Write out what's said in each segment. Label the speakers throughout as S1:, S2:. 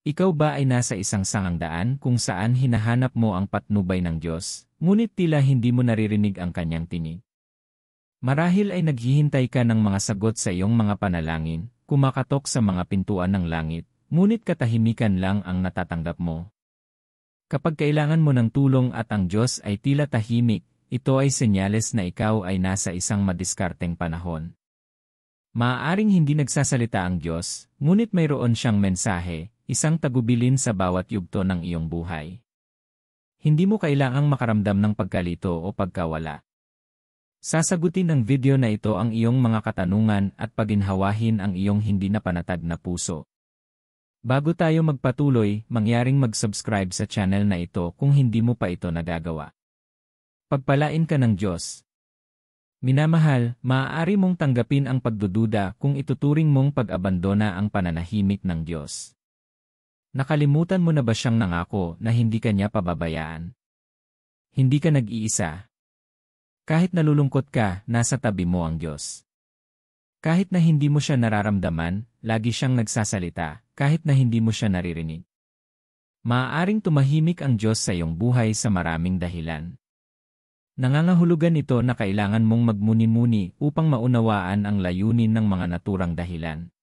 S1: Ikaw ba ay nasa isang sangandaan kung saan hinahanap mo ang patnubay ng Diyos, ngunit tila hindi mo naririnig ang kanyang tinig? Marahil ay naghihintay ka ng mga sagot sa iyong mga panalangin, kumakatok sa mga pintuan ng langit, ngunit katahimikan lang ang natatanggap mo. Kapag kailangan mo ng tulong at ang Diyos ay tila tahimik, ito ay senyales na ikaw ay nasa isang madiskarteng panahon. Maaaring hindi nagsasalita ang Diyos, ngunit mayroon siyang mensahe, isang tagubilin sa bawat yugto ng iyong buhay. Hindi mo kailangang makaramdam ng pagkalito o pagkawala. Sasagutin ng video na ito ang iyong mga katanungan at paginhawahin ang iyong hindi napanatag na puso. Bago tayo magpatuloy, mangyaring mag-subscribe sa channel na ito kung hindi mo pa ito nagagawa. Pagpalain ka ng Diyos. Minamahal, maaari mong tanggapin ang pagdududa kung ituturing mong pag-abandona ang pananahimik ng Diyos. Nakalimutan mo na ba siyang nangako na hindi ka niya pababayaan? Hindi ka nag-iisa. Kahit nalulungkot ka, nasa tabi mo ang Diyos. Kahit na hindi mo siya nararamdaman, lagi siyang nagsasalita, kahit na hindi mo siya naririnig. Maaaring tumahimik ang Diyos sa iyong buhay sa maraming dahilan. Nangangahulugan ito na kailangan mong magmuni-muni upang maunawaan ang layunin ng mga naturang dahilan.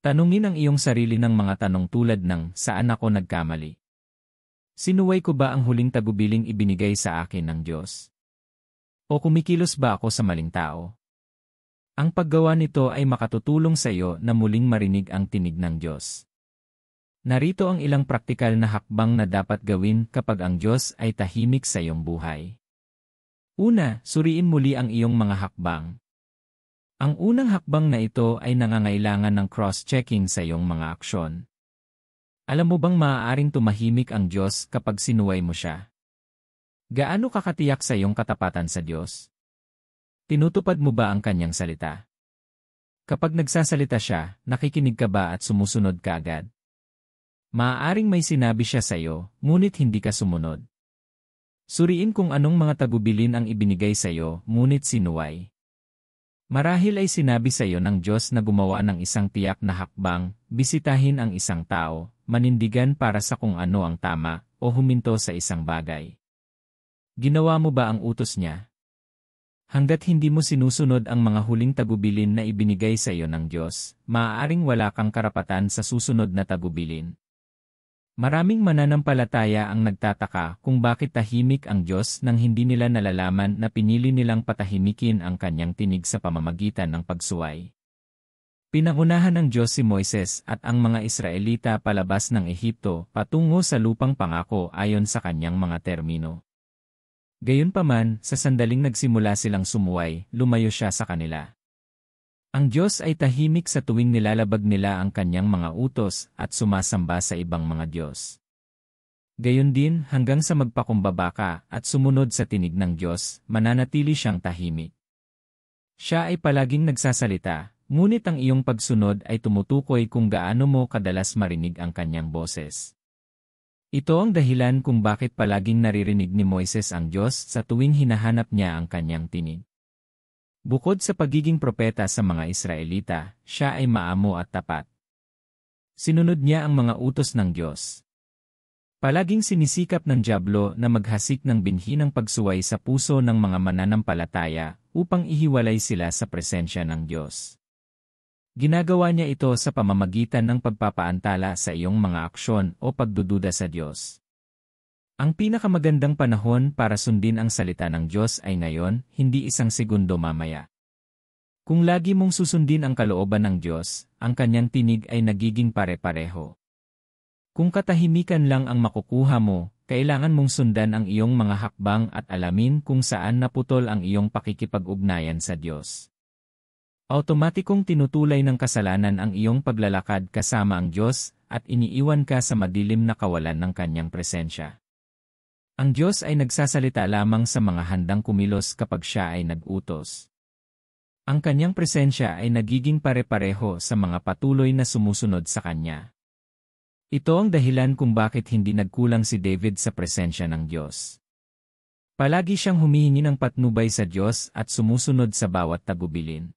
S1: Tanungin ang iyong sarili ng mga tanong tulad ng, saan ako nagkamali? Sinuway ko ba ang huling tagubiling ibinigay sa akin ng Diyos? O kumikilos ba ako sa maling tao? Ang paggawa nito ay makatutulong sa iyo na muling marinig ang tinig ng Diyos. Narito ang ilang praktikal na hakbang na dapat gawin kapag ang Diyos ay tahimik sa iyong buhay. Una, suriin muli ang iyong mga hakbang. Ang unang hakbang na ito ay nangangailangan ng cross-checking sa iyong mga aksyon. Alam mo bang maaaring tumahimik ang Diyos kapag sinuway mo siya? Gaano kakatiyak sa iyong katapatan sa Diyos? Tinutupad mo ba ang kanyang salita? Kapag nagsasalita siya, nakikinig ka ba at sumusunod ka agad? Maaaring may sinabi siya sa iyo, ngunit hindi ka sumunod. Suriin kung anong mga tagubilin ang ibinigay sa iyo, ngunit sinuway. Marahil ay sinabi sa iyo ng Diyos na gumawa ng isang tiyak na hakbang, bisitahin ang isang tao, manindigan para sa kung ano ang tama, o huminto sa isang bagay. Ginawa mo ba ang utos niya? Hanggat hindi mo sinusunod ang mga huling tagubilin na ibinigay sa iyo ng Diyos, maaaring wala kang karapatan sa susunod na tagubilin. Maraming mananampalataya ang nagtataka kung bakit tahimik ang Diyos nang hindi nila nalalaman na pinili nilang patahimikin ang kanyang tinig sa pamamagitan ng pagsuway. Pinangunahan ng Diyos si Moises at ang mga Israelita palabas ng Ehipto patungo sa lupang pangako ayon sa kanyang mga termino. Gayunpaman, sa sandaling nagsimula silang sumuway, lumayo siya sa kanila. Ang Diyos ay tahimik sa tuwing nilalabag nila ang kanyang mga utos at sumasamba sa ibang mga Diyos. Gayon din, hanggang sa magpakumbaba ka at sumunod sa tinig ng Diyos, mananatili siyang tahimik. Siya ay palaging nagsasalita, ngunit ang iyong pagsunod ay tumutukoy kung gaano mo kadalas marinig ang kanyang boses. Ito ang dahilan kung bakit palaging naririnig ni Moises ang Diyos sa tuwing hinahanap niya ang kanyang tinig. Bukod sa pagiging propeta sa mga Israelita, siya ay maamo at tapat. Sinunod niya ang mga utos ng Diyos. Palaging sinisikap ng dyablo na maghasik ng binhi ng pagsuway sa puso ng mga mananampalataya upang ihiwalay sila sa presensya ng Diyos. Ginagawa niya ito sa pamamagitan ng pagpapaantala sa iyong mga aksyon o pagdududa sa Diyos. Ang pinakamagandang panahon para sundin ang salita ng Diyos ay ngayon, hindi isang segundo mamaya. Kung lagi mong susundin ang kalooban ng Diyos, ang kanyang tinig ay nagiging pare-pareho. Kung katahimikan lang ang makukuha mo, kailangan mong sundan ang iyong mga hakbang at alamin kung saan naputol ang iyong pakikipag-ugnayan sa Diyos. Automatikong tinutulay ng kasalanan ang iyong paglalakad kasama ang Diyos at iniiwan ka sa madilim na kawalan ng kanyang presensya. Ang Diyos ay nagsasalita lamang sa mga handang kumilos kapag siya ay nag-utos. Ang kanyang presensya ay nagiging pare-pareho sa mga patuloy na sumusunod sa kanya. Ito ang dahilan kung bakit hindi nagkulang si David sa presensya ng Diyos. Palagi siyang humihingi ng patnubay sa Diyos at sumusunod sa bawat tagubilin.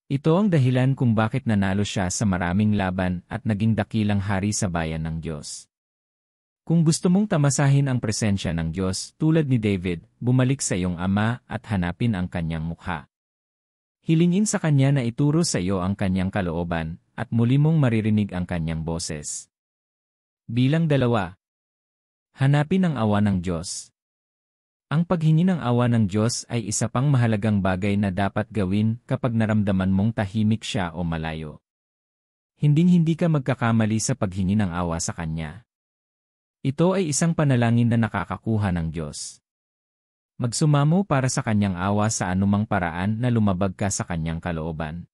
S1: Ito ang dahilan kung bakit nanalo siya sa maraming laban at naging dakilang hari sa bayan ng Diyos. Kung gusto mong tamasahin ang presensya ng Diyos, tulad ni David, bumalik sa iyong ama at hanapin ang kanyang mukha. Hilingin sa kanya na ituro sa iyo ang kanyang kalooban, at muli mong maririnig ang kanyang boses. Bilang 2. Hanapin ang awa ng Diyos. Ang paghingi ng awa ng Diyos ay isa pang mahalagang bagay na dapat gawin kapag naramdaman mong tahimik siya o malayo. Hinding-hindi ka magkakamali sa paghingi ng awa sa Kanya. Ito ay isang panalangin na nakakakuha ng Diyos. Magsumamo para sa Kanyang awa sa anumang paraan na lumabag ka sa Kanyang kalooban.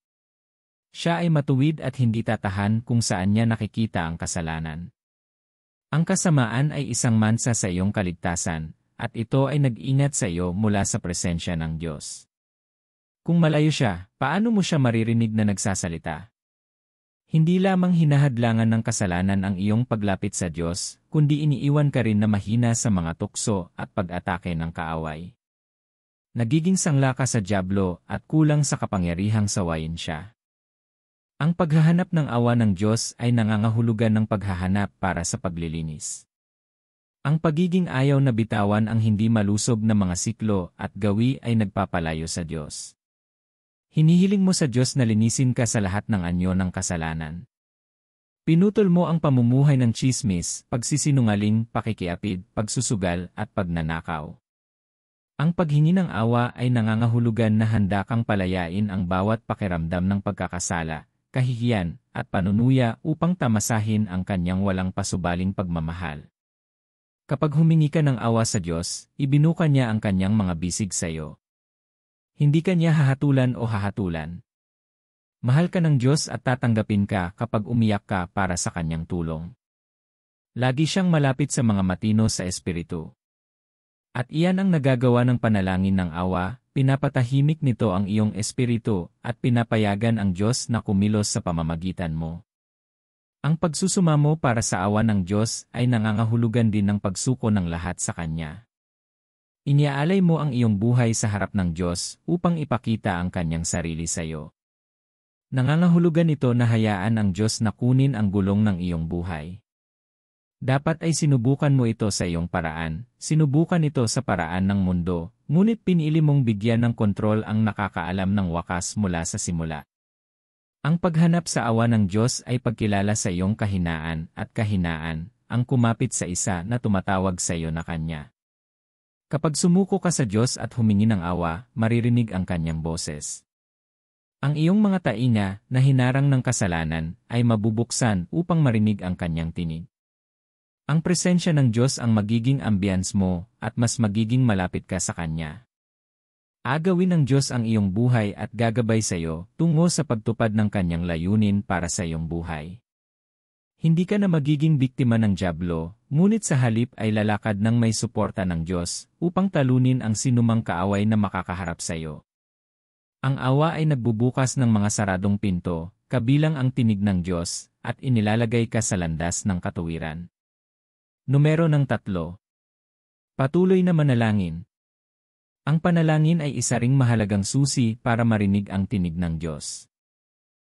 S1: Siya ay matuwid at hindi tatahan kung saan niya nakikita ang kasalanan. Ang kasamaan ay isang mansa sa iyong kaligtasan, at ito ay nag-ingat sa iyo mula sa presensya ng Diyos. Kung malayo siya, paano mo siya maririnig na nagsasalita? Hindi lamang hinahadlangan ng kasalanan ang iyong paglapit sa Diyos, kundi iniiwan ka rin na mahina sa mga tukso at pag-atake ng kaaway. Nagiging sangla ka sa dyablo at kulang sa kapangyarihang sawayin siya. Ang paghahanap ng awa ng Diyos ay nangangahulugan ng paghahanap para sa paglilinis. Ang pagiging ayaw na bitawan ang hindi malusob na mga siklo at gawi ay nagpapalayo sa Diyos. Hinihiling mo sa Diyos na linisin ka sa lahat ng anyo ng kasalanan. Pinutol mo ang pamumuhay ng tsismis, pagsisinungaling, pakikiapid, pagsusugal at pagnanakaw. Ang paghingi ng awa ay nangangahulugan na handa kang palayain ang bawat pakiramdam ng pagkakasala, kahihiyan, at panunuya upang tamasahin ang kanyang walang pasubaling pagmamahal. Kapag humingi ka ng awa sa Diyos, ibinuka niya ang kanyang mga bisig sa iyo. Hindi ka niya hahatulan o hahatulan. Mahal ka ng Diyos at tatanggapin ka kapag umiyak ka para sa kanyang tulong. Lagi siyang malapit sa mga matino sa espiritu. At iyan ang nagagawa ng panalangin ng awa, pinapatahimik nito ang iyong espiritu at pinapayagan ang Diyos na kumilos sa pamamagitan mo. Ang pagsusumamo para sa awa ng Diyos ay nangangahulugan din ng pagsuko ng lahat sa Kanya. Iniaalay mo ang iyong buhay sa harap ng Diyos upang ipakita ang Kanyang sarili sa iyo. Nangangahulugan ito na hayaan ang Diyos na kunin ang gulong ng iyong buhay. Dapat ay sinubukan mo ito sa iyong paraan, sinubukan ito sa paraan ng mundo, ngunit pinili mong bigyan ng kontrol ang nakakaalam ng wakas mula sa simula. Ang paghanap sa awa ng Diyos ay pagkilala sa iyong kahinaan at kahinaan, ang kumapit sa isa na tumatawag sa iyo na Kanya. Kapag sumuko ka sa Diyos at humingi ng awa, maririnig ang Kanyang boses. Ang iyong mga tainga na hinarang ng kasalanan ay mabubuksan upang marinig ang Kanyang tinig. Ang presensya ng Diyos ang magiging ambience mo at mas magiging malapit ka sa Kanya. Agawin ng Diyos ang iyong buhay at gagabay sa iyo tungo sa pagtupad ng Kanyang layunin para sa iyong buhay. Hindi ka na magiging biktima ng dyablo, ngunit sa halip ay lalakad ng may suporta ng Diyos upang talunin ang sinumang kaaway na makakaharap sa iyo. Ang awa ay nagbubukas ng mga saradong pinto, kabilang ang tinig ng Diyos, at inilalagay ka sa landas ng katuwiran. Numero 3. Patuloy na manalangin. Ang panalangin ay isa ring mahalagang susi para marinig ang tinig ng Diyos.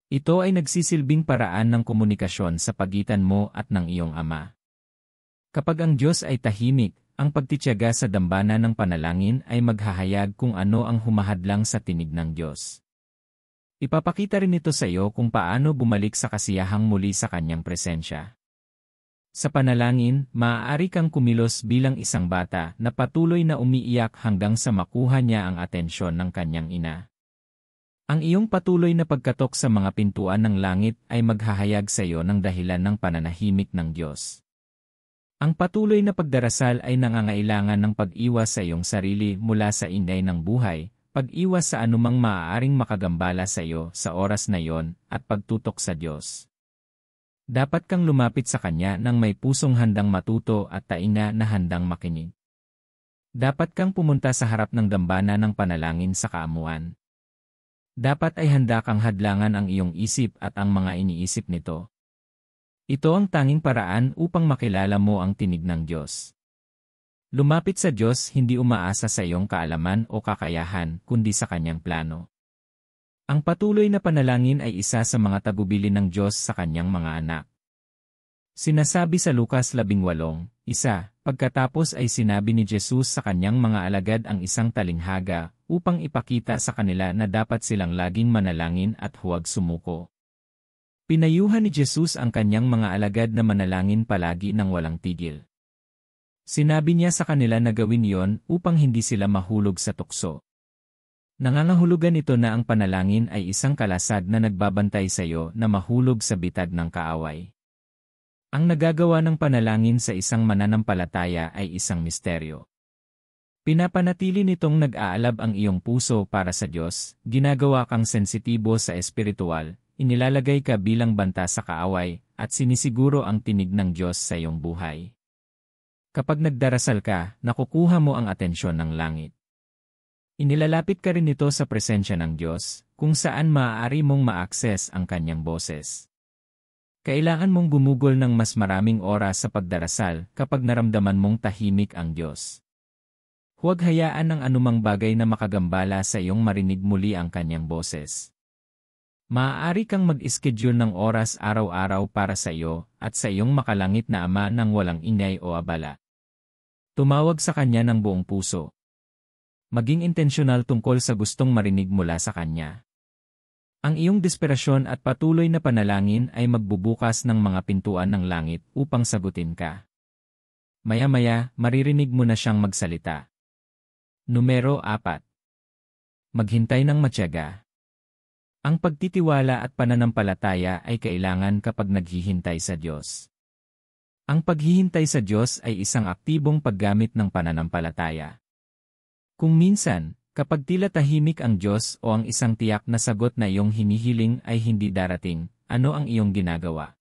S1: Ito ay nagsisilbing paraan ng komunikasyon sa pagitan mo at ng iyong Ama. Kapag ang Diyos ay tahimik, ang pagtitiyaga sa dambana ng panalangin ay maghahayag kung ano ang humahadlang sa tinig ng Diyos. Ipapakita rin ito sa iyo kung paano bumalik sa kasiyahang muli sa Kanyang presensya. Sa panalangin, maaari kang kumilos bilang isang bata na patuloy na umiiyak hanggang sa makuha niya ang atensyon ng kanyang ina. Ang iyong patuloy na pagkatok sa mga pintuan ng langit ay maghahayag sa iyo ng dahilan ng pananahimik ng Diyos. Ang patuloy na pagdarasal ay nangangailangan ng pag-iwas sa iyong sarili mula sa inday ng buhay, pag-iwas sa anumang maaaring makagambala sa iyo sa oras na iyon, at pagtutok sa Diyos. Dapat kang lumapit sa Kanya nang may pusong handang matuto at tainga na handang makinig. Dapat kang pumunta sa harap ng dambana ng panalangin sa kaamuan. Dapat ay handa kang hadlangan ang iyong isip at ang mga iniisip nito. Ito ang tanging paraan upang makilala mo ang tinig ng Diyos. Lumapit sa Diyos hindi umaasa sa iyong kaalaman o kakayahan kundi sa Kanyang plano. Ang patuloy na panalangin ay isa sa mga tagubilin ng Diyos sa kanyang mga anak. Sinasabi sa Lucas 18:1, pagkatapos ay sinabi ni Jesus sa kanyang mga alagad ang isang talinghaga upang ipakita sa kanila na dapat silang laging manalangin at huwag sumuko. Pinayuhan ni Jesus ang kanyang mga alagad na manalangin palagi ng walang tigil. Sinabi niya sa kanila na gawin iyon upang hindi sila mahulog sa tukso. Nangangahulugan ito na ang panalangin ay isang kalasag na nagbabantay sa iyo na mahulog sa bitad ng kaaway. Ang nagagawa ng panalangin sa isang mananampalataya ay isang misteryo. Pinapanatili nitong nag-aalab ang iyong puso para sa Diyos, ginagawa kang sensitibo sa espiritual, inilalagay ka bilang banta sa kaaway, at sinisiguro ang tinig ng Diyos sa iyong buhay. Kapag nagdarasal ka, nakukuha mo ang atensyon ng langit. Inilalapit ka rin nito sa presensya ng Diyos, kung saan maaari mong ma-access ang kanyang boses. Kailangan mong gumugol ng mas maraming oras sa pagdarasal kapag naramdaman mong tahimik ang Diyos. Huwag hayaan ang anumang bagay na makagambala sa iyong marinig muli ang kanyang boses. Maaari kang mag-schedule ng oras araw-araw para sa iyo at sa iyong makalangit na Ama nang walang ingay o abala. Tumawag sa kanya ng buong puso. Maging intensyonal tungkol sa gustong marinig mula sa kanya. Ang iyong desperasyon at patuloy na panalangin ay magbubukas ng mga pintuan ng langit upang sagutin ka. Maya-maya, maririnig mo na siyang magsalita. Numero 4. Maghintay ng matiyaga. Ang pagtitiwala at pananampalataya ay kailangan kapag naghihintay sa Diyos. Ang paghihintay sa Diyos ay isang aktibong paggamit ng pananampalataya. Kung minsan, kapag tila tahimik ang Diyos o ang isang tiyak na sagot na iyong hinihiling ay hindi darating, ano ang iyong ginagawa?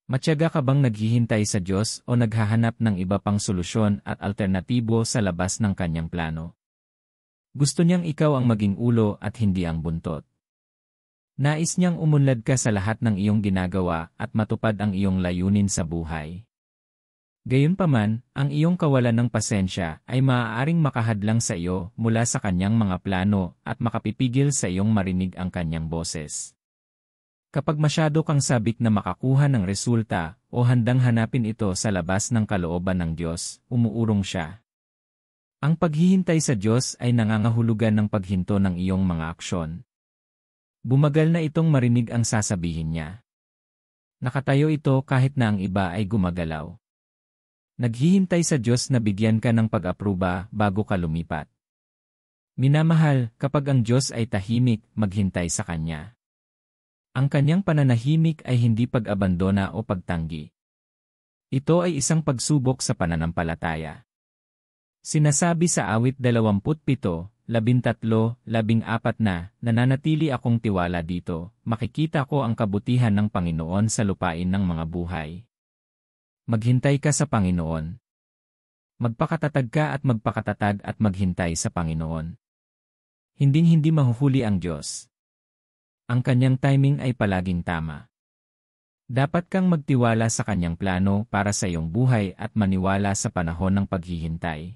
S1: Matiyaga ka bang naghihintay sa Diyos o naghahanap ng iba pang solusyon at alternatibo sa labas ng kanyang plano? Gusto niyang ikaw ang maging ulo at hindi ang buntot. Nais niyang umunlad ka sa lahat ng iyong ginagawa at matupad ang iyong layunin sa buhay. Gayunpaman, ang iyong kawalan ng pasensya ay maaaring makahadlang sa iyo mula sa kanyang mga plano at makapipigil sa iyong marinig ang kanyang boses. Kapag masyado kang sabik na makakuha ng resulta o handang hanapin ito sa labas ng kalooban ng Diyos, umuurong siya. Ang paghihintay sa Diyos ay nangangahulugan ng paghinto ng iyong mga aksyon. Bumagal na itong marinig ang sasabihin niya. Nakatayo ito kahit na ang iba ay gumagalaw. Naghihintay sa Diyos na bigyan ka ng pag-apruba bago ka lumipat. Minamahal, kapag ang Diyos ay tahimik, maghintay sa Kanya. Ang Kanyang pananahimik ay hindi pag-abandona o pagtanggi. Ito ay isang pagsubok sa pananampalataya. Sinasabi sa awit 27:13-14 na, nananatili akong tiwala dito, makikita ko ang kabutihan ng Panginoon sa lupain ng mga buhay. Maghintay ka sa Panginoon. Magpakatatag ka at magpakatatag at maghintay sa Panginoon. Hinding-hindi mahuhuli ang Diyos. Ang kanyang timing ay palaging tama. Dapat kang magtiwala sa kanyang plano para sa iyong buhay at maniwala sa panahon ng paghihintay.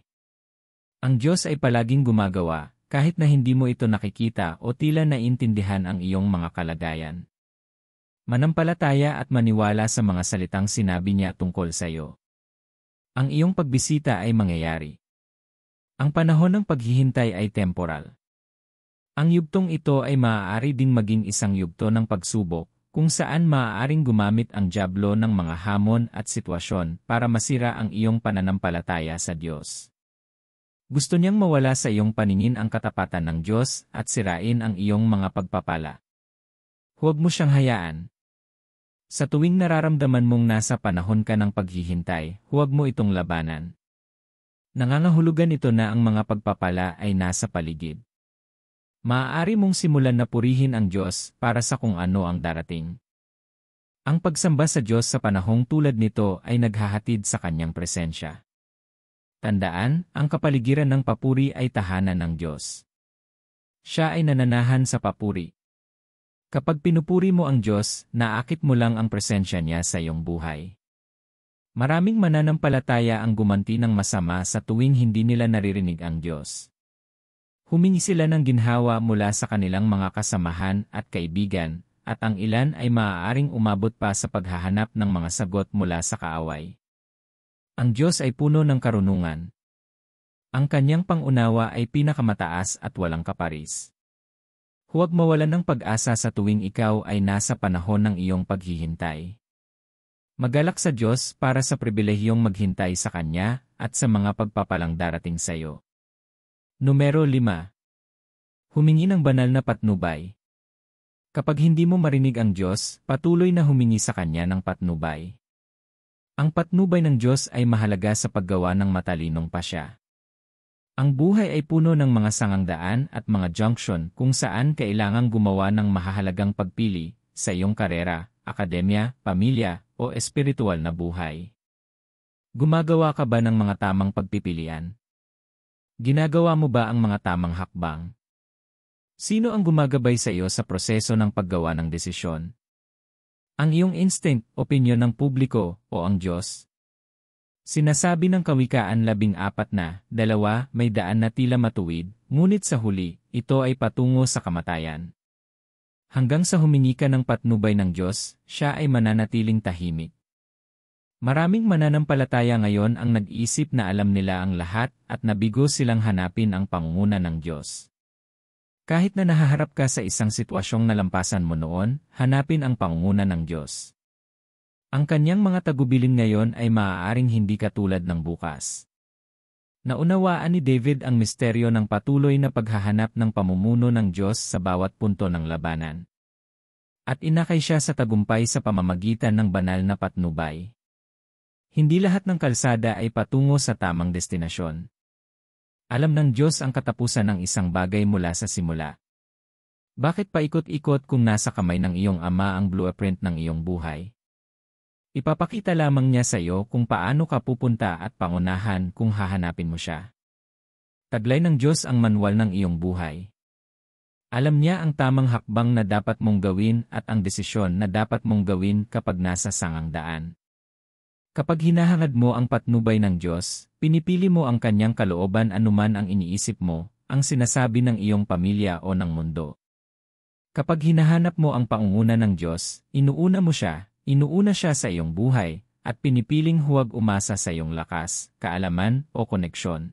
S1: Ang Diyos ay palaging gumagawa, kahit na hindi mo ito nakikita o tila naiintindihan ang iyong mga kalagayan. Manampalataya at maniwala sa mga salitang sinabi niya tungkol sa iyo. Ang iyong pagbisita ay mangyayari. Ang panahon ng paghihintay ay temporal. Ang yugtong ito ay maaari ding maging isang yugto ng pagsubok, kung saan maaaring gumamit ang dyablo ng mga hamon at sitwasyon para masira ang iyong pananampalataya sa Diyos. Gusto niyang mawala sa iyong paningin ang katapatan ng Diyos at sirain ang iyong mga pagpapala. Huwag mo siyang hayaan. Sa tuwing nararamdaman mong nasa panahon ka ng paghihintay, huwag mo itong labanan. Nangangahulugan ito na ang mga pagpapala ay nasa paligid. Maaari mong simulan na purihin ang Diyos para sa kung ano ang darating. Ang pagsamba sa Diyos sa panahong tulad nito ay naghahatid sa kanyang presensya. Tandaan, ang kapaligiran ng papuri ay tahanan ng Diyos. Siya ay nananahan sa papuri. Kapag pinupuri mo ang Diyos, naakit mo lang ang presensya niya sa iyong buhay. Maraming mananampalataya ang gumanti ng masama sa tuwing hindi nila naririnig ang Diyos. Humingi sila ng ginhawa mula sa kanilang mga kasamahan at kaibigan, at ang ilan ay maaaring umabot pa sa paghahanap ng mga sagot mula sa kaaway. Ang Diyos ay puno ng karunungan. Ang kanyang pangunawa ay pinakamataas at walang kaparis. Huwag mawalan ng pag-asa sa tuwing ikaw ay nasa panahon ng iyong paghihintay. Magalak sa Diyos para sa pribilehiyong maghintay sa Kanya at sa mga pagpapalang darating sa iyo. Numero 5. Humingi ng banal na patnubay. Kapag hindi mo marinig ang Diyos, patuloy na humingi sa Kanya ng patnubay. Ang patnubay ng Diyos ay mahalaga sa paggawa ng matalinong pasya. Ang buhay ay puno ng mga sangangdaan at mga junction kung saan kailangang gumawa ng mahahalagang pagpili sa iyong karera, akademya, pamilya, o espiritual na buhay. Gumagawa ka ba ng mga tamang pagpipilian? Ginagawa mo ba ang mga tamang hakbang? Sino ang gumagabay sa iyo sa proseso ng paggawa ng desisyon? Ang iyong instinct, opinyon ng publiko, o ang Diyos? Sinasabi ng Kawikaan 14 na, 2, may daan na tila matuwid, ngunit sa huli, ito ay patungo sa kamatayan. Hanggang sa humingi ka ng patnubay ng Diyos, siya ay mananatiling tahimik. Maraming mananampalataya ngayon ang nag-iisip na alam nila ang lahat at nabigo silang hanapin ang pangunguna ng Diyos. Kahit na nahaharap ka sa isang sitwasyong nalampasan mo noon, hanapin ang pangunguna ng Diyos. Ang kanyang mga tagubilin ngayon ay maaaring hindi katulad ng bukas. Naunawaan ni David ang misteryo ng patuloy na paghahanap ng pamumuno ng Diyos sa bawat punto ng labanan. At inakay siya sa tagumpay sa pamamagitan ng banal na patnubay. Hindi lahat ng kalsada ay patungo sa tamang destinasyon. Alam ng Diyos ang katapusan ng isang bagay mula sa simula. Bakit paikot-ikot kung nasa kamay ng iyong Ama ang blueprint ng iyong buhay? Ipapakita lamang niya sa iyo kung paano ka pupunta at pangunahan kung hahanapin mo siya. Taglay ng Diyos ang manual ng iyong buhay. Alam niya ang tamang hakbang na dapat mong gawin at ang desisyon na dapat mong gawin kapag nasa sangang daan. Kapag hinahangad mo ang patnubay ng Diyos, pinipili mo ang kanyang kalooban anuman ang iniisip mo, ang sinasabi ng iyong pamilya o ng mundo. Kapag hinahanap mo ang pangunguna ng Diyos, inuuna siya sa iyong buhay, at pinipiling huwag umasa sa iyong lakas, kaalaman, o koneksyon.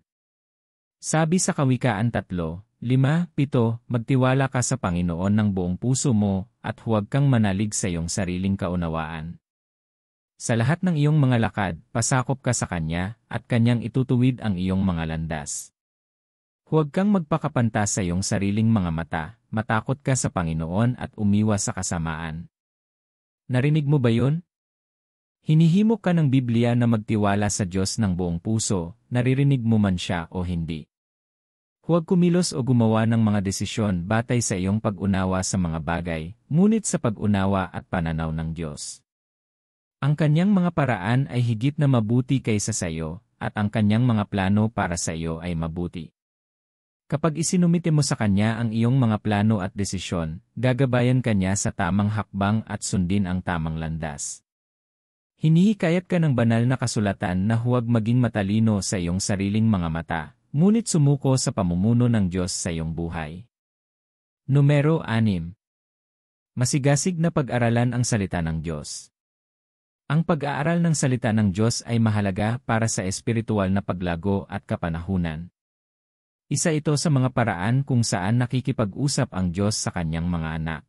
S1: Sabi sa Kawikaan 3:5-7, magtiwala ka sa Panginoon ng buong puso mo, at huwag kang manalig sa iyong sariling kaunawaan. Sa lahat ng iyong mga lakad, pasakop ka sa Kanya, at Kanyang itutuwid ang iyong mga landas. Huwag kang magpakapanta sa iyong sariling mga mata, matakot ka sa Panginoon at umiwas sa kasamaan. Narinig mo ba yun? Hinihimok ka ng Biblia na magtiwala sa Diyos ng buong puso, naririnig mo man siya o hindi. Huwag kumilos o gumawa ng mga desisyon batay sa iyong pag-unawa sa mga bagay, ngunit sa pag-unawa at pananaw ng Diyos. Ang kanyang mga paraan ay higit na mabuti kaysa sa iyo, at ang kanyang mga plano para sa iyo ay mabuti. Kapag isinumite mo sa Kanya ang iyong mga plano at desisyon, gagabayan ka niya sa tamang hakbang at sundin ang tamang landas. Hinihikayat ka ng banal na kasulatan na huwag maging matalino sa iyong sariling mga mata, ngunit sumuko sa pamumuno ng Diyos sa iyong buhay. Numero 6. Masigasig na pag-aralan ang salita ng Diyos. Ang pag-aaral ng salita ng Diyos ay mahalaga para sa espiritual na paglago at kapanahunan. Isa ito sa mga paraan kung saan nakikipag-usap ang Diyos sa kanyang mga anak.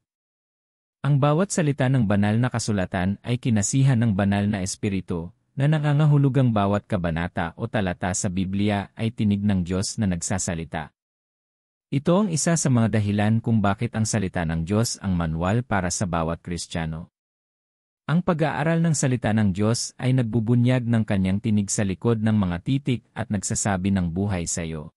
S1: Ang bawat salita ng banal na kasulatan ay kinasihan ng banal na espiritu, na nangangahulugang bawat kabanata o talata sa Biblia ay tinig ng Diyos na nagsasalita. Ito ang isa sa mga dahilan kung bakit ang salita ng Diyos ang manual para sa bawat Kristiyano. Ang pag-aaral ng salita ng Diyos ay nagbubunyag ng kanyang tinig sa likod ng mga titik at nagsasabi ng buhay sa iyo.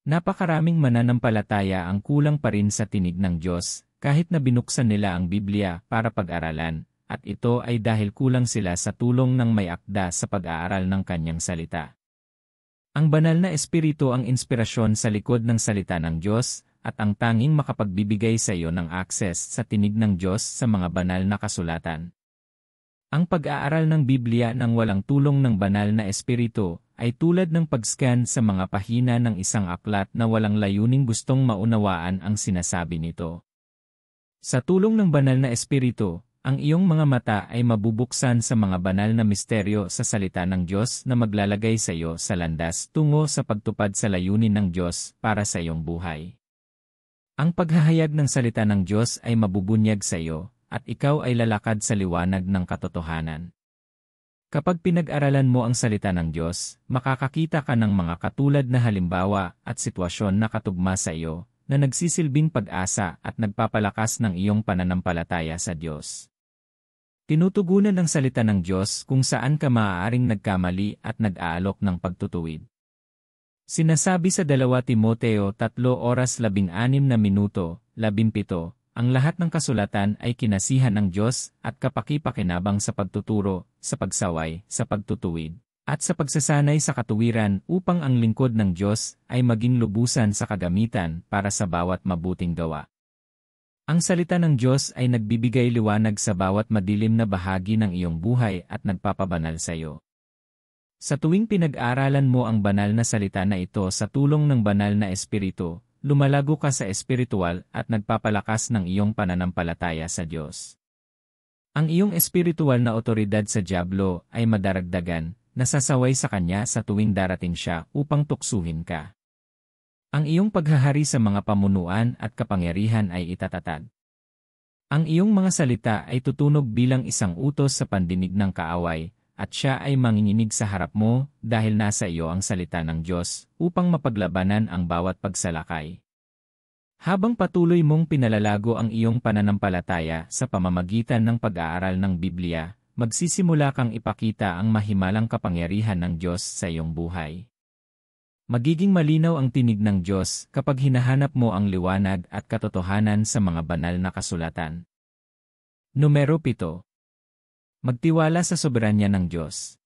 S1: Napakaraming mananampalataya ang kulang pa rin sa tinig ng Diyos, kahit na binuksan nila ang Biblia para pag-aralan, at ito ay dahil kulang sila sa tulong ng may akda sa pag-aaral ng kanyang salita. Ang banal na espiritu ang inspirasyon sa likod ng salita ng Diyos, at ang tanging makapagbibigay sa iyo ng access sa tinig ng Diyos sa mga banal na kasulatan. Ang pag-aaral ng Biblia ng walang tulong ng banal na espiritu ay tulad ng pag-scan sa mga pahina ng isang aklat na walang layuning gustong maunawaan ang sinasabi nito. Sa tulong ng banal na espiritu, ang iyong mga mata ay mabubuksan sa mga banal na misteryo sa salita ng Diyos na maglalagay sa iyo sa landas tungo sa pagtupad sa layunin ng Diyos para sa iyong buhay. Ang paghahayag ng salita ng Diyos ay mabubunyag sa iyo, at ikaw ay lalakad sa liwanag ng katotohanan. Kapag pinag-aralan mo ang salita ng Diyos, makakakita ka ng mga katulad na halimbawa at sitwasyon na katugma sa iyo, na nagsisilbing pag-asa at nagpapalakas ng iyong pananampalataya sa Diyos. Tinutugunan ng salita ng Diyos kung saan ka maaaring nagkamali at nag-aalok ng pagtutuwid. Sinasabi sa 2 Timoteo 3:16-17, ang lahat ng kasulatan ay kinasihan ng Diyos at kapakipakinabang sa pagtuturo, sa pagsaway, sa pagtutuwid, at sa pagsasanay sa katuwiran upang ang lingkod ng Diyos ay maging lubusan sa kagamitan para sa bawat mabuting gawa. Ang salita ng Diyos ay nagbibigay liwanag sa bawat madilim na bahagi ng iyong buhay at nagpapabanal sa iyo. Sa tuwing pinag-aralan mo ang banal na salita na ito sa tulong ng banal na espiritu, lumalago ka sa espiritual at nagpapalakas ng iyong pananampalataya sa Diyos. Ang iyong espiritual na otoridad sa dyablo ay madaragdagan, nasasaway sa kanya sa tuwing darating siya upang tuksuhin ka. Ang iyong paghahari sa mga pamunuan at kapangyarihan ay itatatag. Ang iyong mga salita ay tutunog bilang isang utos sa pandinig ng kaaway, at siya ay manginginig sa harap mo dahil nasa iyo ang salita ng Diyos upang mapaglabanan ang bawat pagsalakay. Habang patuloy mong pinalalago ang iyong pananampalataya sa pamamagitan ng pag-aaral ng Biblia, magsisimula kang ipakita ang mahimalang kapangyarihan ng Diyos sa iyong buhay. Magiging malinaw ang tinig ng Diyos kapag hinahanap mo ang liwanag at katotohanan sa mga banal na kasulatan. Numero 7. Magtiwala sa soberanya ng Diyos.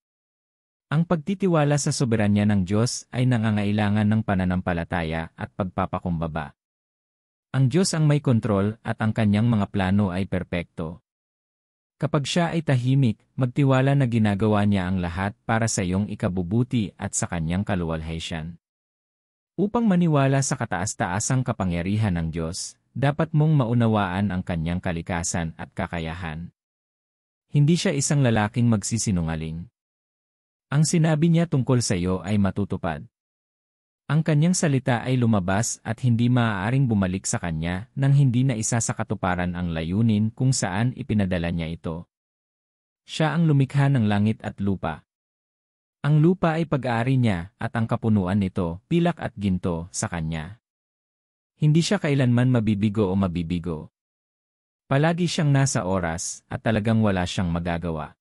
S1: Ang pagtitiwala sa soberanya ng Diyos ay nangangailangan ng pananampalataya at pagpapakumbaba. Ang Diyos ang may kontrol at ang kanyang mga plano ay perpekto. Kapag siya ay tahimik, magtiwala na ginagawa niya ang lahat para sa iyong ikabubuti at sa kanyang kaluwalhatian. Upang maniwala sa kataas-taasang kapangyarihan ng Diyos, dapat mong maunawaan ang kanyang kalikasan at kakayahan. Hindi siya isang lalaking magsisinungaling. Ang sinabi niya tungkol sa iyo ay matutupad. Ang kanyang salita ay lumabas at hindi maaaring bumalik sa kanya nang hindi na isa sa katuparan ang layunin kung saan ipinadala niya ito. Siya ang lumikha ng langit at lupa. Ang lupa ay pag-aari niya at ang kapunuan nito, pilak at ginto, sa kanya. Hindi siya kailanman mabibigo o mabibigo. Palagi siyang nasa oras at talagang wala siyang magagawa.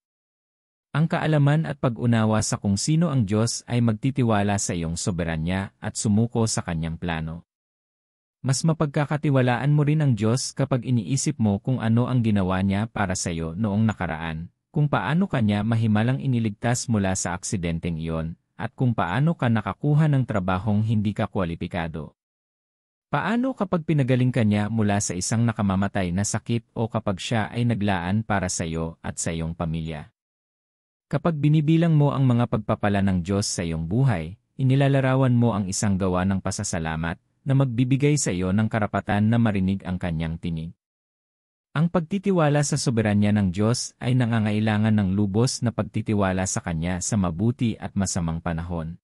S1: Ang kaalaman at pag-unawa sa kung sino ang Diyos ay magtitiwala sa iyong soberanya at sumuko sa kanyang plano. Mas mapagkakatiwalaan mo rin ang Diyos kapag iniisip mo kung ano ang ginawa niya para sa iyo noong nakaraan, kung paano kanya mahimalang iniligtas mula sa aksidenteng iyon, at kung paano ka nakakuha ng trabahong hindi ka kwalipikado. Paano kapag pinagaling ka niya mula sa isang nakamamatay na sakit o kapag siya ay naglaan para sa iyo at sa iyong pamilya? Kapag binibilang mo ang mga pagpapala ng Diyos sa iyong buhay, inilalarawan mo ang isang gawa ng pasasalamat na magbibigay sa iyo ng karapatan na marinig ang kanyang tinig. Ang pagtitiwala sa soberanya ng Diyos ay nangangailangan ng lubos na pagtitiwala sa Kanya sa mabuti at masamang panahon.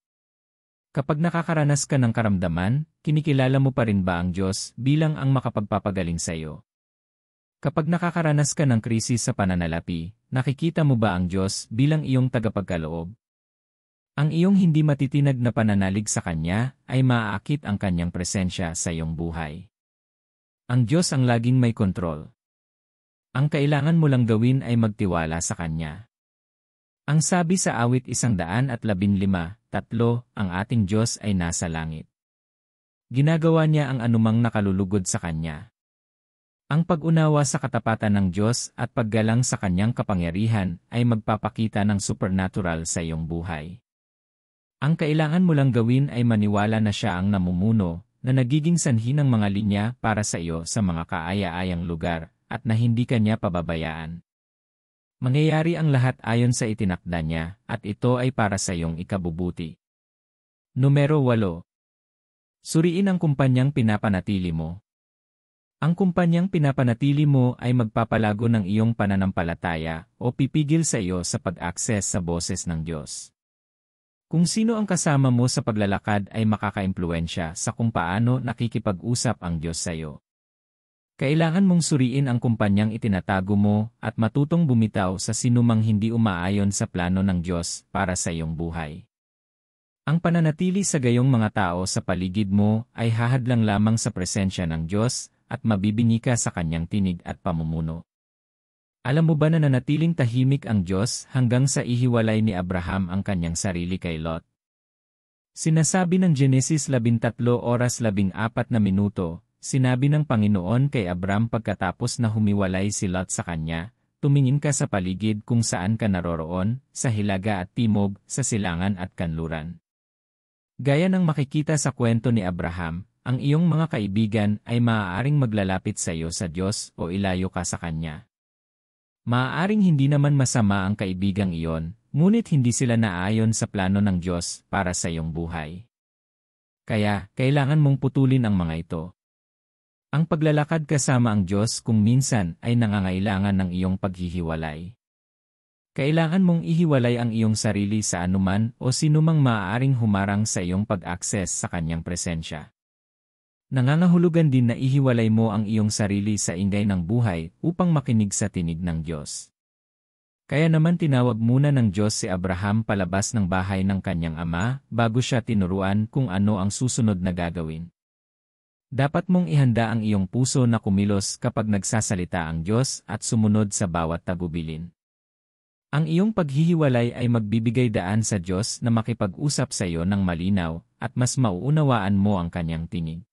S1: Kapag nakakaranas ka ng karamdaman, kinikilala mo pa rin ba ang Diyos bilang ang makapagpapagaling sa iyo? Kapag nakakaranas ka ng krisis sa pananalapi, nakikita mo ba ang Diyos bilang iyong tagapagkaloob? Ang iyong hindi matitinag na pananalig sa Kanya ay maaakit ang Kanyang presensya sa iyong buhay. Ang Diyos ang laging may kontrol. Ang kailangan mo lang gawin ay magtiwala sa Kanya. Ang sabi sa awit 115:3, ang ating Diyos ay nasa langit. Ginagawa niya ang anumang nakalulugod sa Kanya. Ang pag-unawa sa katapatan ng Diyos at paggalang sa Kanyang kapangyarihan ay magpapakita ng supernatural sa iyong buhay. Ang kailangan mo lang gawin ay maniwala na siya ang namumuno, na nagiging sanhi ng mga linya para sa iyo sa mga kaaya-ayang lugar, at na hindi ka niya pababayaan. Mangyayari ang lahat ayon sa itinakda niya, at ito ay para sa iyong ikabubuti. Numero 8. Suriin ang kumpanyang pinapanatili mo. Ang kumpanyang pinapanatili mo ay magpapalago ng iyong pananampalataya o pipigil sa iyo sa pag-access sa boses ng Diyos. Kung sino ang kasama mo sa paglalakad ay makakaimpluwensya sa kung paano nakikipag-usap ang Diyos sa iyo. Kailangan mong suriin ang kumpanyang itinatago mo at matutong bumitaw sa sinumang hindi umaayon sa plano ng Diyos para sa iyong buhay. Ang pananatili sa gayong mga tao sa paligid mo ay hahadlang lamang sa presensya ng Diyos at mabibingi ka sa kanyang tinig at pamumuno. Alam mo ba na nanatiling tahimik ang Diyos hanggang sa ihiwalay ni Abraham ang kanyang sarili kay Lot? Sinasabi ng Genesis 13:14, sinabi ng Panginoon kay Abram pagkatapos na humiwalay si Lot sa kanya, tumingin ka sa paligid kung saan ka naroroon, sa hilaga at timog, sa silangan at kanluran. Gaya ng makikita sa kwento ni Abraham, ang iyong mga kaibigan ay maaaring maglalapit sa iyo sa Diyos o ilayo ka sa Kanya. Maaaring hindi naman masama ang kaibigang iyon, ngunit hindi sila naayon sa plano ng Diyos para sa iyong buhay. Kaya, kailangan mong putulin ang mga ito. Ang paglalakad kasama ang Diyos kung minsan ay nangangailangan ng iyong paghihiwalay. Kailangan mong ihiwalay ang iyong sarili sa anuman o sinumang maaaring humarang sa iyong pag-access sa Kanyang presensya. Nangangahulugan din na ihiwalay mo ang iyong sarili sa ingay ng buhay upang makinig sa tinig ng Diyos. Kaya naman tinawag muna ng Diyos si Abraham palabas ng bahay ng kanyang ama bago siya tinuruan kung ano ang susunod na gagawin. Dapat mong ihanda ang iyong puso na kumilos kapag nagsasalita ang Diyos at sumunod sa bawat tagubilin. Ang iyong paghihiwalay ay magbibigay daan sa Diyos na makipag-usap sa iyo ng malinaw at mas mauunawaan mo ang kanyang tinig.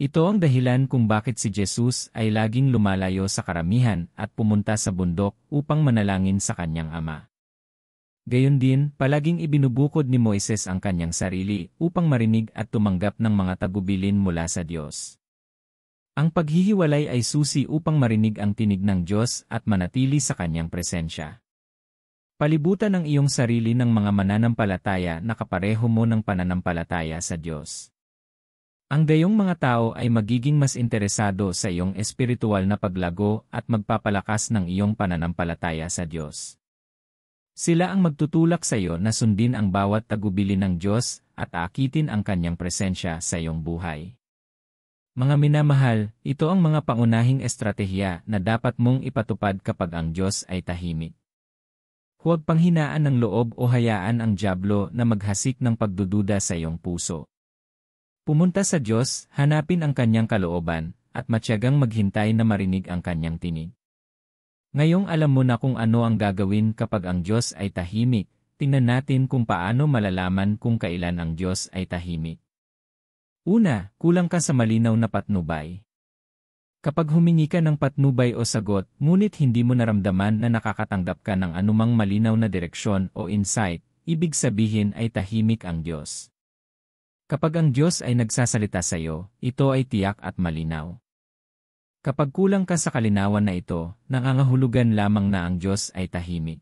S1: Ito ang dahilan kung bakit si Jesus ay laging lumalayo sa karamihan at pumunta sa bundok upang manalangin sa kanyang ama. Gayon din, palaging ibinubukod ni Moises ang kanyang sarili upang marinig at tumanggap ng mga tagubilin mula sa Diyos. Ang paghihiwalay ay susi upang marinig ang tinig ng Diyos at manatili sa kanyang presensya. Palibutan ang iyong sarili ng mga mananampalataya na kapareho mo ng pananampalataya sa Diyos. Ang gayong mga tao ay magiging mas interesado sa iyong espiritual na paglago at magpapalakas ng iyong pananampalataya sa Diyos. Sila ang magtutulak sa iyo na sundin ang bawat tagubilin ng Diyos at aakitin ang kanyang presensya sa iyong buhay. Mga minamahal, ito ang mga pangunahing estratehiya na dapat mong ipatupad kapag ang Diyos ay tahimik. Huwag panghinaan ng loob o hayaan ang dyablo na maghasik ng pagdududa sa iyong puso. Pumunta sa Diyos, hanapin ang kanyang kalooban, at matyagang maghintay na marinig ang kanyang tinig. Ngayong alam mo na kung ano ang gagawin kapag ang Diyos ay tahimik, tingnan natin kung paano malalaman kung kailan ang Diyos ay tahimik. Una, kulang ka sa malinaw na patnubay. Kapag humingi ka ng patnubay o sagot, ngunit hindi mo naramdaman na nakakatanggap ka ng anumang malinaw na direksyon o insight, ibig sabihin ay tahimik ang Diyos. Kapag ang Diyos ay nagsasalita sa iyo, ito ay tiyak at malinaw. Kapag kulang ka sa kalinawan na ito, nangangahulugan lamang na ang Diyos ay tahimik.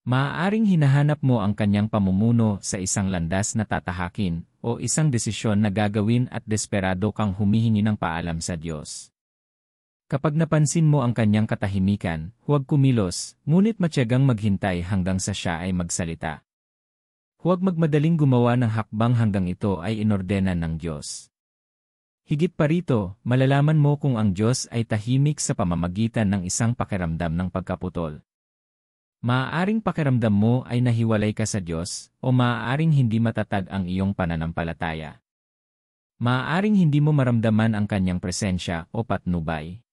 S1: Maaaring hinahanap mo ang kanyang pamumuno sa isang landas na tatahakin o isang desisyon na gagawin at desperado kang humihingi ng paalam sa Diyos. Kapag napansin mo ang kanyang katahimikan, huwag kumilos, ngunit matyagang maghintay hanggang sa siya ay magsalita. Huwag magmadaling gumawa ng hakbang hanggang ito ay inordena ng Diyos. Higit pa rito, malalaman mo kung ang Diyos ay tahimik sa pamamagitan ng isang pakiramdam ng pagkaputol. Maaaring pakiramdam mo ay nahiwalay ka sa Diyos, o maaaring hindi matatag ang iyong pananampalataya. Maaaring hindi mo maramdaman ang kanyang presensya o patnubay.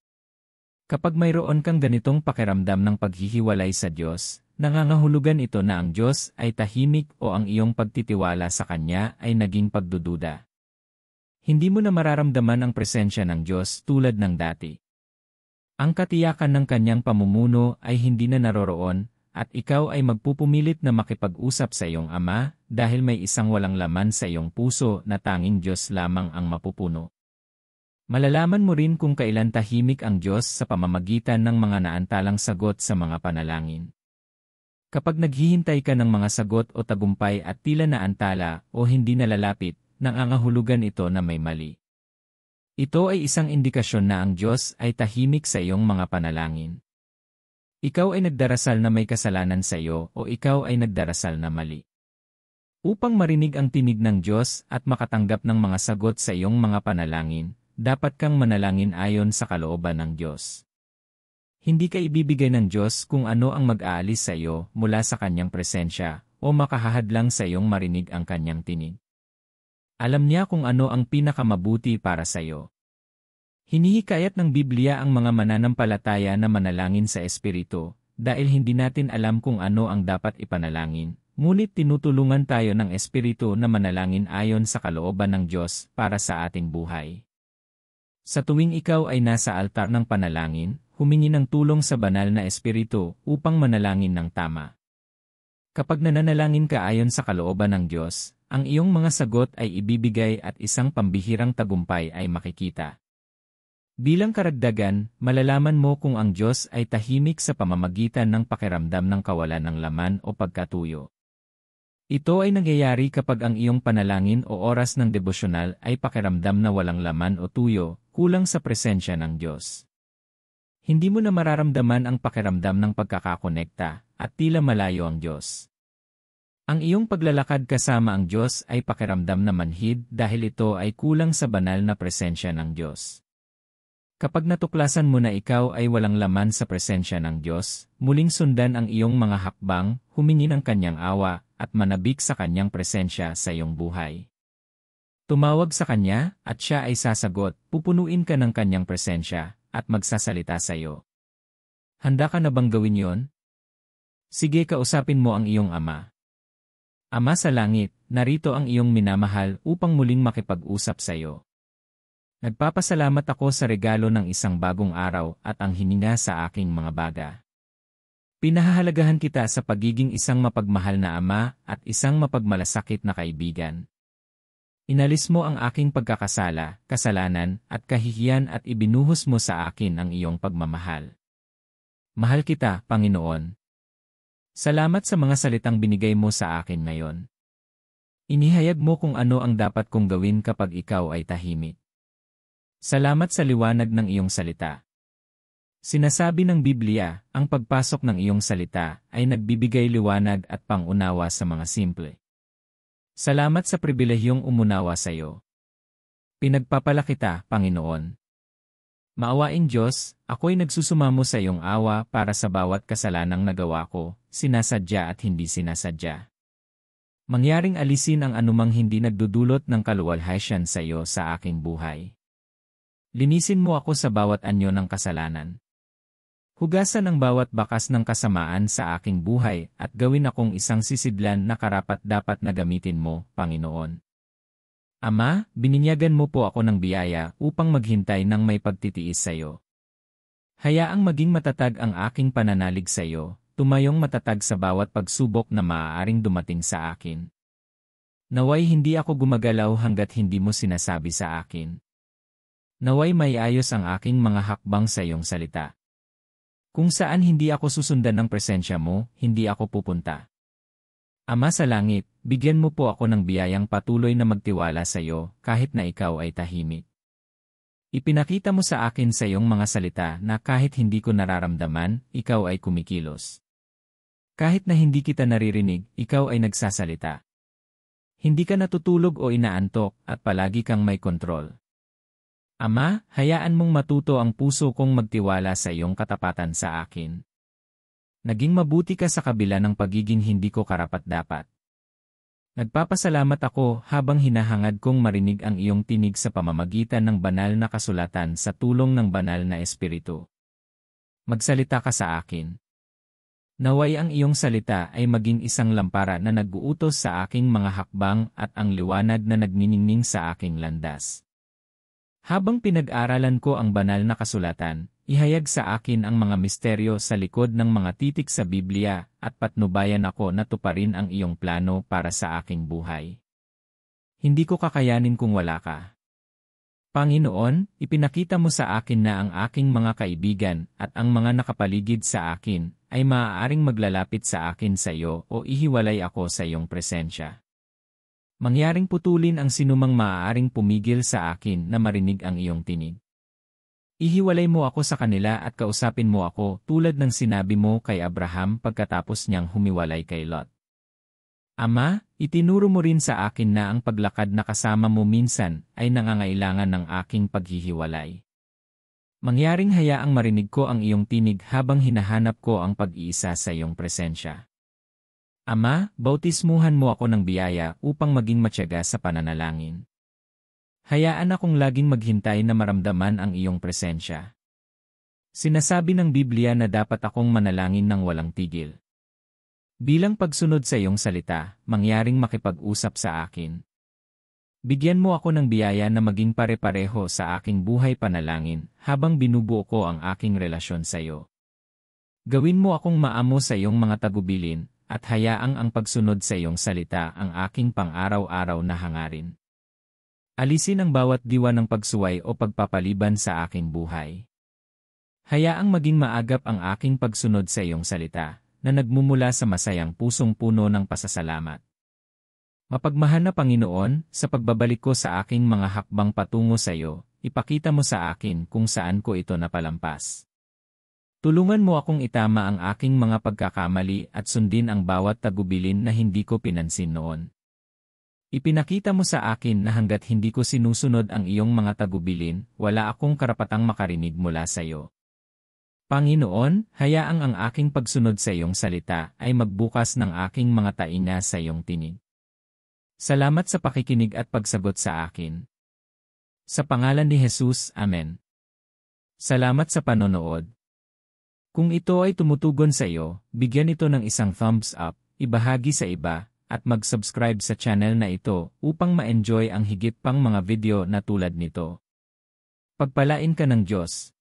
S1: Kapag mayroon kang ganitong pakiramdam ng paghihiwalay sa Diyos, nangangahulugan ito na ang Diyos ay tahimik o ang iyong pagtitiwala sa Kanya ay naging pagdududa. Hindi mo na mararamdaman ang presensya ng Diyos tulad ng dati. Ang katiyakan ng Kanyang pamumuno ay hindi na naroroon, at ikaw ay magpupumilit na makipag-usap sa iyong Ama dahil may isang walang laman sa iyong puso na tanging Diyos lamang ang mapupuno. Malalaman mo rin kung kailan tahimik ang Diyos sa pamamagitan ng mga naantalang sagot sa mga panalangin. Kapag naghihintay ka ng mga sagot o tagumpay at tila naantala o hindi nalalapit, nangangahulugan ito na may mali. Ito ay isang indikasyon na ang Diyos ay tahimik sa iyong mga panalangin. Ikaw ay nagdarasal na may kasalanan sa iyo o ikaw ay nagdarasal na mali. Upang marinig ang tinig ng Diyos at makatanggap ng mga sagot sa iyong mga panalangin, dapat kang manalangin ayon sa kalooban ng Diyos. Hindi ka ibibigay ng Diyos kung ano ang mag-aalis sa iyo mula sa Kanyang presensya o makahahadlang sa iyong marinig ang Kanyang tinig. Alam niya kung ano ang pinakamabuti para sa iyo. Hinihikayat ng Biblia ang mga mananampalataya na manalangin sa Espiritu, dahil hindi natin alam kung ano ang dapat ipanalangin, ngunit tinutulungan tayo ng Espiritu na manalangin ayon sa kalooban ng Diyos para sa ating buhay. Sa tuwing ikaw ay nasa altar ng panalangin, humingi ng tulong sa banal na Espiritu upang manalangin ng tama. Kapag nananalangin ka ayon sa kalooban ng Diyos, ang iyong mga sagot ay ibibigay at isang pambihirang tagumpay ay makikita. Bilang karagdagan, malalaman mo kung ang Diyos ay tahimik sa pamamagitan ng pakiramdam ng kawalan ng laman o pagkatuyo. Ito ay nangyayari kapag ang iyong panalangin o oras ng devosyonal ay pakiramdam na walang laman o tuyo, kulang sa presensya ng Diyos. Hindi mo na mararamdaman ang pakiramdam ng pagkakakonekta at tila malayo ang Diyos. Ang iyong paglalakad kasama ang Diyos ay pakiramdam na manhid dahil ito ay kulang sa banal na presensya ng Diyos. Kapag natuklasan mo na ikaw ay walang laman sa presensya ng Diyos, muling sundan ang iyong mga hakbang, humingi ng Kanyang awa, at manabik sa Kanyang presensya sa iyong buhay. Tumawag sa Kanya, at Siya ay sasagot, pupunuin ka ng Kanyang presensya, at magsasalita sa iyo. Handa ka na bang gawin yon? Sige, kausapin mo ang iyong Ama. Ama sa langit, narito ang iyong minamahal upang muling makipag-usap sa iyo. Nagpapasalamat ako sa regalo ng isang bagong araw at ang hininga sa aking mga baga. Pinahahalagahan kita sa pagiging isang mapagmahal na ama at isang mapagmalasakit na kaibigan. Inalis mo ang aking pagkakasala, kasalanan, at kahihiyan at ibinuhos mo sa akin ang iyong pagmamahal. Mahal kita, Panginoon. Salamat sa mga salitang binigay mo sa akin ngayon. Inihayag mo kung ano ang dapat kong gawin kapag ikaw ay tahimik. Salamat sa liwanag ng iyong salita. Sinasabi ng Biblia, ang pagpasok ng iyong salita ay nagbibigay liwanag at pangunawa sa mga simple. Salamat sa pribilehiyong umunawa sa iyo. Pinagpapala kita, Panginoon. Maawaing Diyos, ako'y nagsusumamo sa iyong awa para sa bawat kasalanang nagawa ko, sinasadya at hindi sinasadya. Mangyaring alisin ang anumang hindi nagdudulot ng kaluwalhatian sa iyo sa aking buhay. Linisin mo ako sa bawat anyo ng kasalanan. Hugasan ang bawat bakas ng kasamaan sa aking buhay at gawin akong isang sisidlan na karapat-dapat na gamitin mo, Panginoon. Ama, bininyagan mo po ako ng biyaya upang maghintay ng may pagtitiis sa iyo. Hayaang maging matatag ang aking pananalig sa iyo, tumayong matatag sa bawat pagsubok na maaaring dumating sa akin. Naway hindi ako gumagalaw hanggat hindi mo sinasabi sa akin. Naway may ayos ang aking mga hakbang sa iyong salita. Kung saan hindi ako susundan ng presensya mo, hindi ako pupunta. Ama sa langit, bigyan mo po ako ng biyayang patuloy na magtiwala sa iyo kahit na ikaw ay tahimik. Ipinakita mo sa akin sa iyong mga salita na kahit hindi ko nararamdaman, ikaw ay kumikilos. Kahit na hindi kita naririnig, ikaw ay nagsasalita. Hindi ka natutulog o inaantok at palagi kang may kontrol. Ama, hayaan mong matuto ang puso kong magtiwala sa iyong katapatan sa akin. Naging mabuti ka sa kabila ng pagiging hindi ko karapat-dapat. Nagpapasalamat ako habang hinahangad kong marinig ang iyong tinig sa pamamagitan ng banal na kasulatan sa tulong ng banal na Espiritu. Magsalita ka sa akin. Naway ang iyong salita ay maging isang lampara na nag-uutos sa aking mga hakbang at ang liwanag na nagniningning sa aking landas. Habang pinag-aralan ko ang banal na kasulatan, ihayag sa akin ang mga misteryo sa likod ng mga titik sa Biblia at patnubayan ako na tuparin ang iyong plano para sa aking buhay. Hindi ko kakayanin kung wala ka. Panginoon, ipinakita mo sa akin na ang aking mga kaibigan at ang mga nakapaligid sa akin ay maaaring maglalapit sa akin sa iyo o ihiwalay ako sa iyong presensya. Mangyaring putulin ang sinumang maaaring pumigil sa akin na marinig ang iyong tinig. Ihiwalay mo ako sa kanila at kausapin mo ako tulad ng sinabi mo kay Abraham pagkatapos niyang humiwalay kay Lot. Ama, itinuro mo rin sa akin na ang paglakad na kasama mo minsan ay nangangailangan ng aking paghihiwalay. Mangyaring hayaang marinig ko ang iyong tinig habang hinahanap ko ang pag-iisa sa iyong presensya. Ama, bautismuhan mo ako ng biyaya upang maging matyaga sa pananalangin. Hayaan akong laging maghintay na maramdaman ang iyong presensya. Sinasabi ng Biblia na dapat akong manalangin ng walang tigil. Bilang pagsunod sa iyong salita, mangyaring makipag-usap sa akin. Bigyan mo ako ng biyaya na maging pare-pareho sa aking buhay panalangin habang binubuo ko ang aking relasyon sa iyo. Gawin mo akong maamo sa iyong mga tagubilin at hayaang ang pagsunod sa iyong salita ang aking pang-araw-araw na hangarin. Alisin ang bawat diwa ng pagsuway o pagpapaliban sa aking buhay. Hayaang maging maagap ang aking pagsunod sa iyong salita, na nagmumula sa masayang pusong puno ng pasasalamat. Mapagmahal na Panginoon, sa pagbabalik ko sa aking mga hakbang patungo sa iyo, ipakita mo sa akin kung saan ko ito napalampas. Tulungan mo akong itama ang aking mga pagkakamali at sundin ang bawat tagubilin na hindi ko pinansin noon. Ipinakita mo sa akin na hanggat hindi ko sinusunod ang iyong mga tagubilin, wala akong karapatang makarinig mula sa iyo. Panginoon, hayaang ang aking pagsunod sa iyong salita ay magbukas ng aking mga tainga sa iyong tinig. Salamat sa pakikinig at pagsagot sa akin. Sa pangalan ni Jesus, Amen. Salamat sa panonood. Kung ito ay tumutugon sa iyo, bigyan ito ng isang thumbs up, ibahagi sa iba, at mag-subscribe sa channel na ito upang ma-enjoy ang higit pang mga video na tulad nito. Pagpalain ka ng Diyos.